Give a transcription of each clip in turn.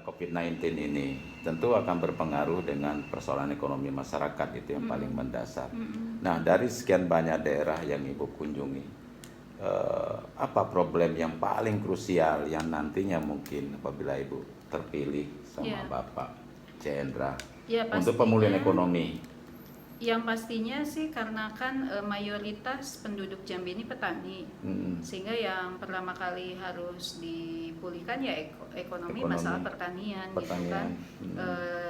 COVID-19 ini tentu akan berpengaruh dengan persoalan ekonomi masyarakat, itu yang paling mendasar. Nah, dari sekian banyak daerah yang Ibu kunjungi, apa problem yang paling krusial yang nantinya mungkin apabila Ibu terpilih sama Bapak Cendra untuk pemulihan ekonomi? Yang pastinya sih karena kan mayoritas penduduk Jambi ini petani, sehingga yang pertama kali harus dipulihkan ya ekonomi. Masalah pertanian. Gitu kan.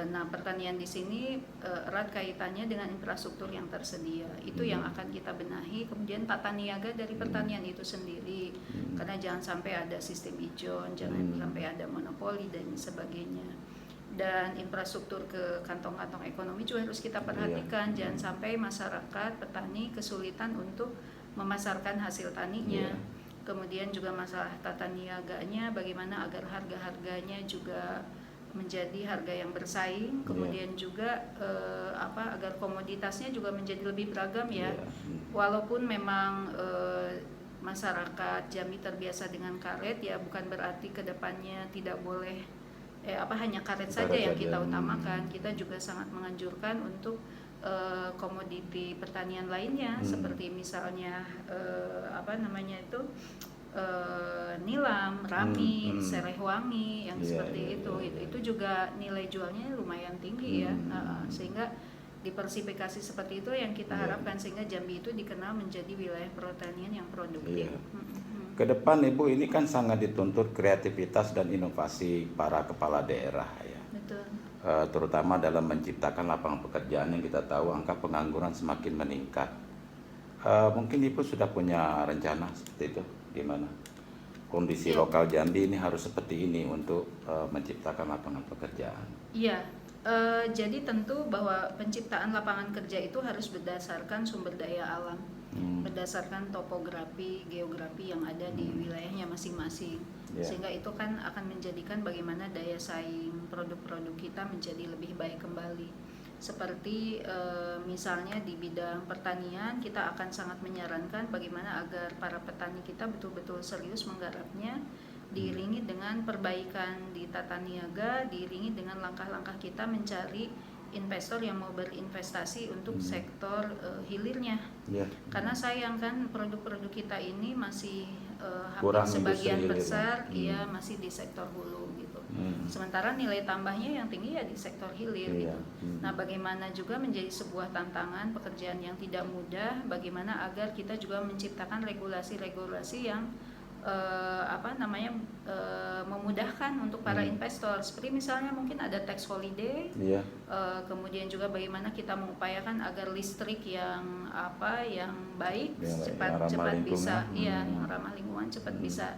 Nah, pertanian di sini erat kaitannya dengan infrastruktur yang tersedia. Itu yang akan kita benahi. Kemudian tata niaga dari pertanian itu sendiri, karena jangan sampai ada sistem ijon, jangan sampai ada monopoli dan sebagainya. Dan infrastruktur ke kantong-kantong ekonomi juga harus kita perhatikan. Jangan sampai masyarakat petani kesulitan untuk memasarkan hasil taninya. Kemudian juga masalah tata niaganya, bagaimana agar harga-harganya juga menjadi harga yang bersaing. Kemudian juga agar komoditasnya juga menjadi lebih beragam ya. Walaupun memang masyarakat Jambi terbiasa dengan karet ya, bukan berarti kedepannya tidak boleh hanya karet saja yang kita utamakan. Kita juga sangat menganjurkan untuk komoditi pertanian lainnya, seperti misalnya nilam, rami, sereh wangi yang seperti itu. Itu juga nilai jualnya lumayan tinggi ya. Sehingga diversifikasi seperti itu yang kita harapkan, sehingga Jambi itu dikenal menjadi wilayah pertanian yang produktif. Ke depan Ibu, ini kan sangat dituntut kreativitas dan inovasi para kepala daerah ya. Betul. Terutama dalam menciptakan lapangan pekerjaan yang kita tahu angka pengangguran semakin meningkat. Mungkin Ibu sudah punya rencana seperti itu, gimana? Kondisi lokal Jambi ini harus seperti ini untuk menciptakan lapangan pekerjaan. Iya. Jadi tentu bahwa penciptaan lapangan kerja itu harus berdasarkan sumber daya alam, berdasarkan topografi, geografi yang ada di wilayahnya masing-masing. Sehingga itu kan akan menjadikan bagaimana daya saing produk-produk kita menjadi lebih baik kembali. Seperti misalnya di bidang pertanian, kita akan sangat menyarankan bagaimana agar para petani kita betul-betul serius menggarapnya, diiringi dengan perbaikan di tata niaga, diiringi dengan langkah-langkah kita mencari investor yang mau berinvestasi untuk sektor hilirnya. Karena sayang kan produk-produk kita ini masih hampir sebagian besar masih di sektor hulu gitu. Sementara nilai tambahnya yang tinggi ya di sektor hilir gitu. Nah, bagaimana juga menjadi sebuah tantangan pekerjaan yang tidak mudah, bagaimana agar kita juga menciptakan regulasi-regulasi yang memudahkan untuk para investor, seperti misalnya mungkin ada tax holiday, kemudian juga bagaimana kita mengupayakan agar listrik yang baik cepat bisa yang ramah lingkungan cepat bisa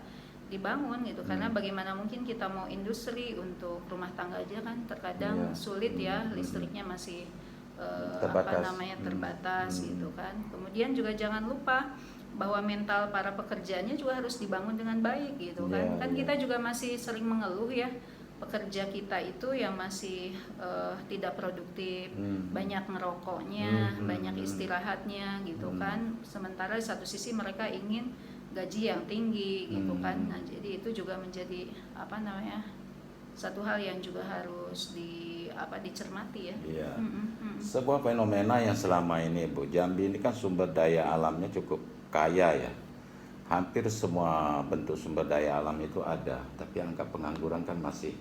dibangun gitu. Karena bagaimana mungkin kita mau industri untuk rumah tangga aja kan terkadang sulit ya, listriknya masih terbatas gitu kan. Kemudian juga jangan lupa bahwa mental para pekerjanya juga harus dibangun dengan baik gitu kan. Kan kita juga masih sering mengeluh ya, pekerja kita itu yang masih tidak produktif, banyak ngerokoknya, banyak istirahatnya gitu kan. Sementara di satu sisi mereka ingin gaji yang tinggi gitu kan. Nah, jadi itu juga menjadi satu hal yang juga harus dicermati ya. Sebuah fenomena yang selama ini Bu, Jambi ini kan sumber daya alamnya cukup kaya ya. Hampir semua bentuk sumber daya alam itu ada, tapi angka pengangguran kan masih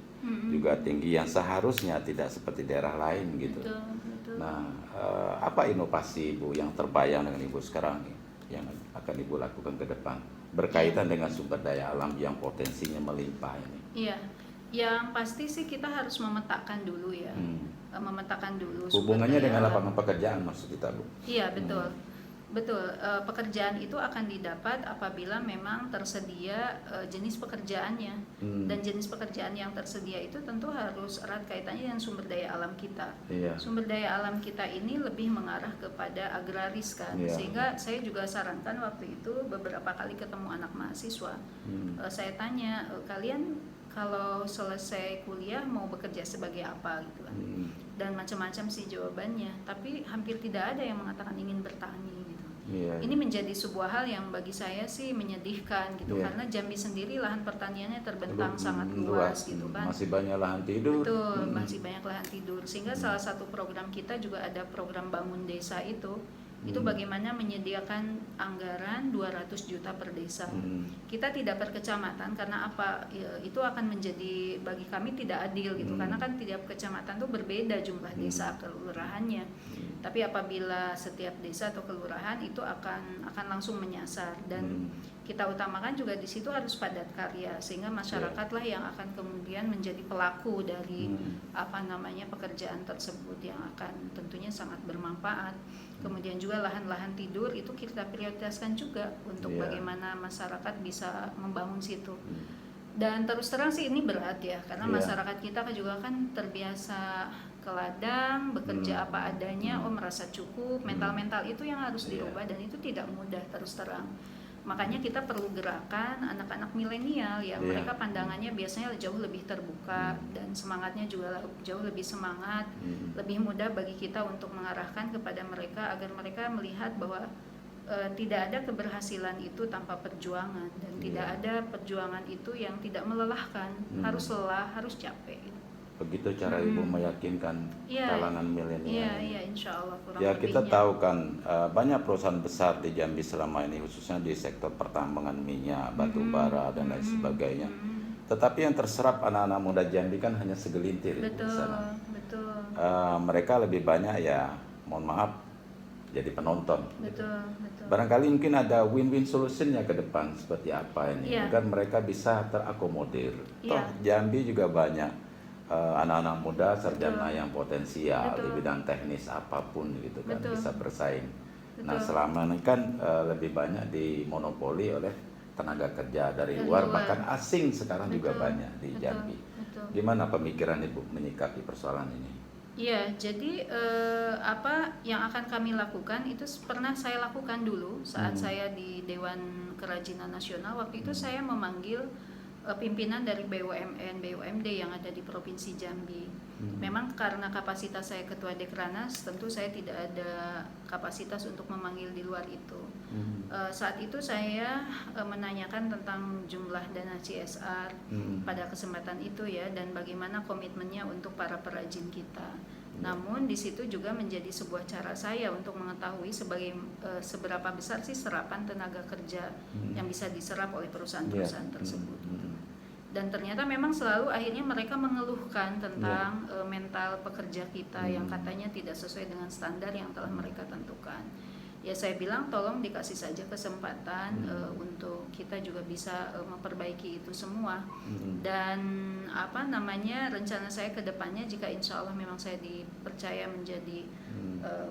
juga tinggi yang seharusnya tidak seperti daerah lain gitu. Betul. Nah, apa inovasi Ibu yang terbayang dengan Ibu sekarang yang akan Ibu lakukan ke depan berkaitan dengan sumber daya alam yang potensinya melimpah ini? Iya. Yang pasti sih kita harus memetakan dulu ya. Memetakan dulu hubungannya dengan lapangan pekerjaan maksud kita Bu. Iya, betul. Betul, pekerjaan itu akan didapat apabila memang tersedia jenis pekerjaannya. Dan jenis pekerjaan yang tersedia itu tentu harus erat kaitannya dengan sumber daya alam kita. Sumber daya alam kita ini lebih mengarah kepada agraris kan. Sehingga saya juga sarankan waktu itu beberapa kali ketemu anak mahasiswa, saya tanya, kalian kalau selesai kuliah mau bekerja sebagai apa gitu kan. Dan macam-macam sih jawabannya, tapi hampir tidak ada yang mengatakan ingin bertani gitu. Iya, Ini menjadi sebuah hal yang bagi saya sih menyedihkan gitu, iya. karena Jambi sendiri lahan pertaniannya terbentang sangat Luas, luas gitu kan. masih banyak lahan tidur. Betul, masih banyak lahan tidur. Sehingga salah satu program kita juga ada program bangun desa itu bagaimana menyediakan anggaran 200 juta per desa. Kita tidak per kecamatan karena apa? Itu akan menjadi bagi kami tidak adil gitu, karena kan tiap kecamatan tuh berbeda jumlah desa kelurahannya. Tapi apabila setiap desa atau kelurahan itu akan langsung menyasar, dan kita utamakan juga di situ harus padat karya, sehingga masyarakatlah yang akan kemudian menjadi pelaku dari pekerjaan tersebut yang akan tentunya sangat bermanfaat. Kemudian juga lahan-lahan tidur itu kita prioritaskan juga untuk bagaimana masyarakat bisa membangun situ. Dan terus terang sih ini berat ya, karena masyarakat kita juga kan terbiasa ke ladang, bekerja apa adanya, merasa cukup, mental itu yang harus dirubah, dan itu tidak mudah terus terang. Makanya kita perlu gerakan anak-anak milenial yang mereka pandangannya biasanya jauh lebih terbuka dan semangatnya juga jauh lebih semangat, lebih mudah bagi kita untuk mengarahkan kepada mereka agar mereka melihat bahwa tidak ada keberhasilan itu tanpa perjuangan, dan tidak ada perjuangan itu yang tidak melelahkan, harus lelah, harus capek. Begitu cara Ibu meyakinkan kalangan milenial. Iya, insya Allah. Ya, kita tahu kan banyak perusahaan besar di Jambi selama ini, khususnya di sektor pertambangan minyak, batu bara dan lain sebagainya. Tetapi yang terserap anak-anak muda Jambi kan hanya segelintir di sana. Betul. Mereka lebih banyak ya, mohon maaf, jadi penonton. Betul. Barangkali mungkin ada win-win solutionnya ke depan seperti apa ini, agar mereka bisa terakomodir. Toh Jambi juga banyak anak-anak muda sarjana yang potensial di bidang teknis apapun gitu kan, bisa bersaing. Nah, selama ini kan lebih banyak dimonopoli oleh tenaga kerja dari luar, bahkan asing sekarang juga banyak di Jambi. Gimana pemikiran Ibu menyikapi persoalan ini? Iya, jadi apa yang akan kami lakukan itu pernah saya lakukan dulu saat saya di Dewan Kerajinan Nasional. Waktu itu saya memanggil pimpinan dari BUMN, BUMD yang ada di Provinsi Jambi. Memang karena kapasitas saya ketua Dekranas, tentu saya tidak ada kapasitas untuk memanggil di luar itu. Saat itu saya menanyakan tentang jumlah dana CSR pada kesempatan itu ya, dan bagaimana komitmennya untuk para perajin kita. Namun di situ juga menjadi sebuah cara saya untuk mengetahui seberapa besar sih serapan tenaga kerja yang bisa diserap oleh perusahaan-perusahaan tersebut. Dan ternyata memang selalu akhirnya mereka mengeluhkan tentang mental pekerja kita yang katanya tidak sesuai dengan standar yang telah mereka tentukan. Ya saya bilang tolong dikasih saja kesempatan untuk kita juga bisa memperbaiki itu semua. Dan rencana saya ke depannya, jika insya Allah memang saya dipercaya menjadi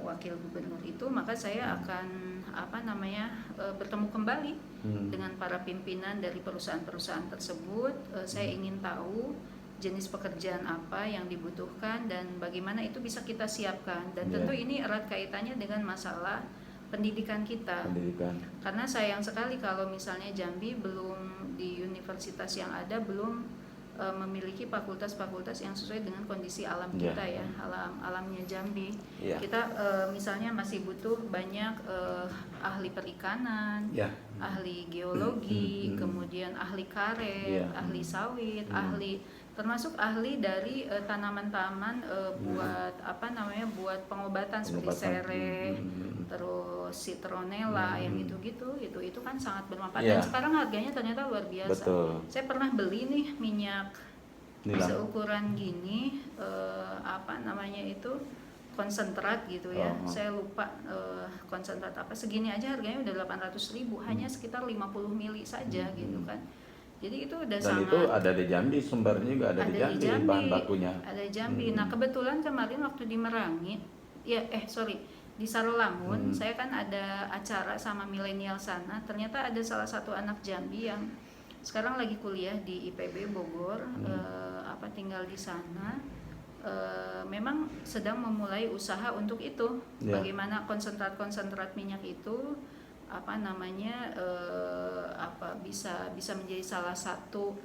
wakil gubernur itu, maka saya akan bertemu kembali dengan para pimpinan dari perusahaan-perusahaan tersebut. Saya ingin tahu jenis pekerjaan apa yang dibutuhkan dan bagaimana itu bisa kita siapkan. Dan tentu ini erat kaitannya dengan masalah pendidikan kita. Karena sayang sekali kalau misalnya Jambi belum, di universitas yang ada belum memiliki fakultas-fakultas yang sesuai dengan kondisi alam kita ya, alamnya Jambi. Kita misalnya masih butuh banyak ahli perikanan, ahli geologi, kemudian ahli karet, ahli sawit, termasuk ahli dari tanaman-tanaman buat pengobatan seperti sereh, terus citronella yang itu kan sangat bermanfaat. Dan sekarang harganya ternyata luar biasa. Saya pernah beli nih minyak seukuran gini, konsentrat gitu ya. Saya lupa konsentrat apa, segini aja harganya udah 800.000, hanya sekitar 50 mili saja gitu kan. Jadi itu udah dan sangat. itu ada di Jambi, sumbernya juga ada di Jambi, bahan bakunya. Ada di Jambi. Nah kebetulan kemarin waktu di Merangi, di Sarolangun, saya kan ada acara sama milenial sana. Ternyata ada salah satu anak Jambi yang sekarang lagi kuliah di IPB Bogor, tinggal di sana. Memang sedang memulai usaha untuk itu. Bagaimana konsentrat minyak itu bisa menjadi salah satu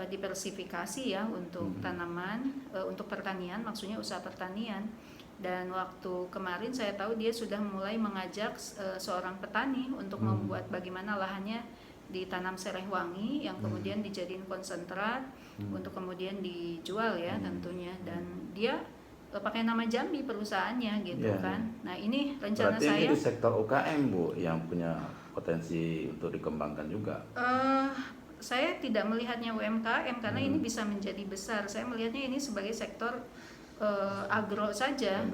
diversifikasi ya untuk tanaman, untuk pertanian, maksudnya usaha pertanian. Dan waktu kemarin saya tahu dia sudah mulai mengajak seorang petani untuk membuat bagaimana lahannya ditanam serai wangi yang kemudian dijadiin konsentrat untuk kemudian dijual ya tentunya. Dan dia pakai nama Jambi perusahaannya gitu kan. Nah ini rencana berarti saya. Ini di sektor UKM Bu yang punya potensi untuk dikembangkan juga. Saya tidak melihatnya UMKM karena ini bisa menjadi besar. Saya melihatnya ini sebagai sektor agro saja,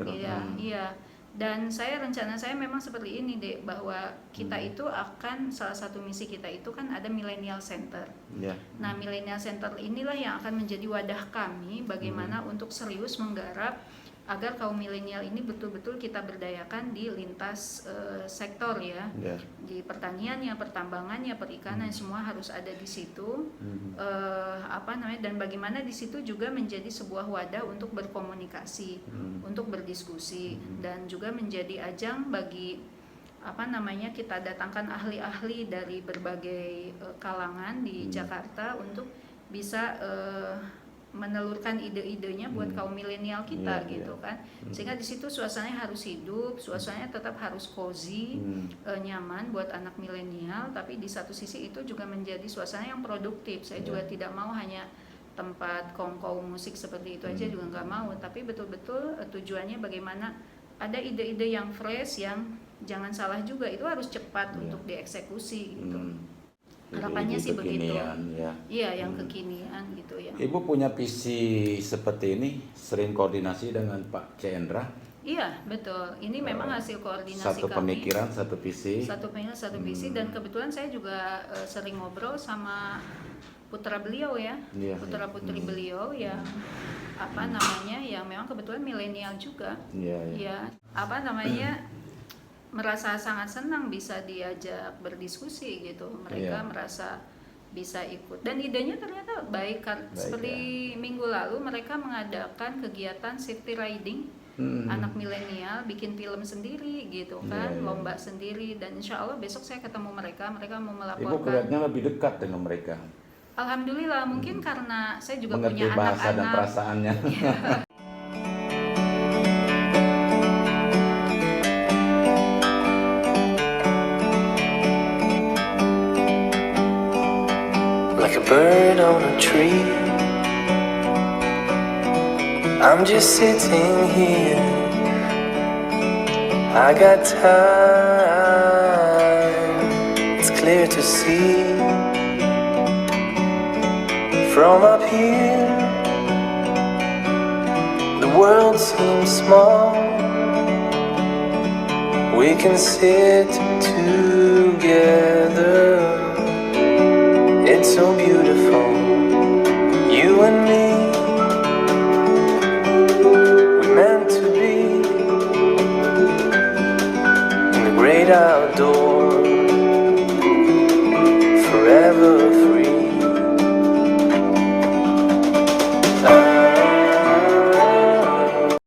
iya. Dan rencana saya memang seperti ini deh, bahwa kita itu akan salah satu misi kita itu kan ada Millennial Center. Nah Millennial Center inilah yang akan menjadi wadah kami bagaimana untuk serius menggarap agar kaum milenial ini betul-betul kita berdayakan di lintas sektor ya, di pertaniannya, pertambangannya, perikanan, semua harus ada di situ. Dan bagaimana di situ juga menjadi sebuah wadah untuk berkomunikasi, untuk berdiskusi, dan juga menjadi ajang bagi kita datangkan ahli-ahli dari berbagai kalangan di Jakarta untuk bisa menelurkan ide-idenya buat kaum milenial kita gitu kan, sehingga di situ suasananya harus hidup, suasananya tetap harus cozy, nyaman buat anak milenial, tapi di satu sisi itu juga menjadi suasana yang produktif. Saya juga tidak mau hanya tempat kongkow musik seperti itu aja, juga nggak mau, tapi betul-betul tujuannya bagaimana ada ide-ide yang fresh, yang jangan salah juga, itu harus cepat untuk dieksekusi gitu. Harapannya sih begitu. Iya, yang kekinian gitu ya. Ibu punya visi seperti ini, sering koordinasi dengan Pak Cendra? Iya, betul. Ini memang hasil koordinasi satu kami. Pemikiran, satu visi. Satu visi, dan kebetulan saya juga sering ngobrol sama putra beliau ya, putra-putri beliau yang yang memang kebetulan milenial juga. Merasa sangat senang bisa diajak berdiskusi gitu. Mereka merasa bisa ikut, dan idenya ternyata baik. Seperti minggu lalu mereka mengadakan kegiatan safety riding, anak milenial bikin film sendiri gitu kan, lomba sendiri, dan insya Allah besok saya ketemu mereka mau melaporkan. Ibu kelihatannya lebih dekat dengan mereka. Alhamdulillah, mungkin karena saya juga mengerti punya bahasa anak-anak dan perasaannya. Like a bird on a tree, I'm just sitting here. I got time, it's clear to see. From up here, the world seems small. We can sit together